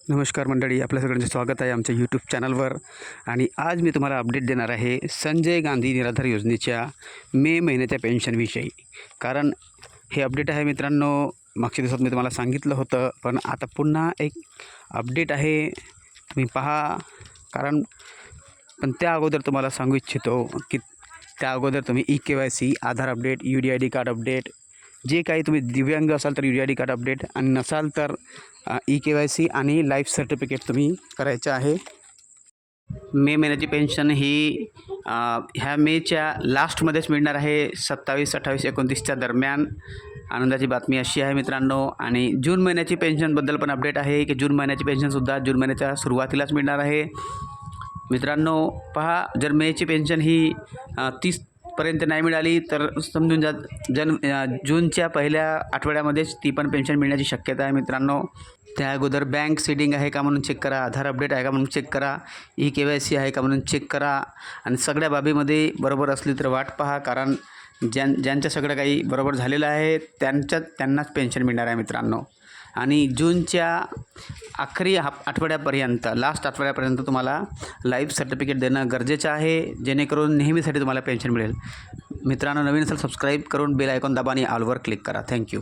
नमस्कार मंडळी, आपल्या सगळ्यांचे स्वागत आहे आमच्या यूट्यूब चॅनलवर. आणि आज मी तुम्हाला अपडेट देणार आहे संजय गांधी निराधार योजनेच्या मे महिन्याच्या पेन्शनविषयी. कारण हे अपडेट आहे मित्रांनो, मागच्या दिवसात मी तुम्हाला सांगितलं होतं, पण आता पुन्हा एक अपडेट आहे, तुम्ही पहा. पण त्या अगोदर तुम्हाला सांगू इच्छितो की त्या अगोदर तुम्ही EKYC, आधार अपडेट, UDID कार्ड अपडेट, जे काही तुम्ही दिव्यांग असाल तर UDID कार्ड अपडेट, आणि नसाल तर EKYC आणि लाईफ सर्टिफिकेट तुम्ही करायचं आहे. मे महिन्याची पेन्शन ही ह्या मेच्या लास्टमध्येच मिळणार आहे, 27, 28, 29च्या दरम्यान. आनंदाची बातमी अशी आहे मित्रांनो. आणि जून महिन्याची पेन्शनबद्दल पण अपडेट आहे की जून महिन्याची पेन्शनसुद्धा जून महिन्याच्या सुरुवातीलाच मिळणार आहे मित्रांनो. पहा, जर मेची पेन्शन ही 30पर्यंत नाही मिळाली तर समजून जा जूनच्या पहिल्या आठवड्यामध्येच ती पण पेन्शन मिळण्याची शक्यता आहे मित्रांनो. त्या अगोदर बँक सीडिंग आहे का म्हणून चेक करा, आधार अपडेट आहे का म्हणून चेक करा, EKYC आहे का म्हणून चेक करा. आणि सगळ्या बाबीमध्ये बरोबर असली तर वाट पहा, कारण ज्यांचं सगळं काही बरोबर झालेलं आहे त्यांनाच पेन्शन मिळणार आहे मित्रांनो. आणि जूनच्या आखरी आठवड्यापर्यंत, लास्ट आठवड्यापर्यंत तुम्हाला लाईफ सर्टिफिकेट देणं गरजेचं आहे, जेणेकरून नेहमीसाठी तुम्हाला पेन्शन मिळेल मित्रांनो. नवीन असेल सबस्क्राईब करून बेल आयकॉन दाबा आणि ऑलवर क्लिक करा. थँक्यू.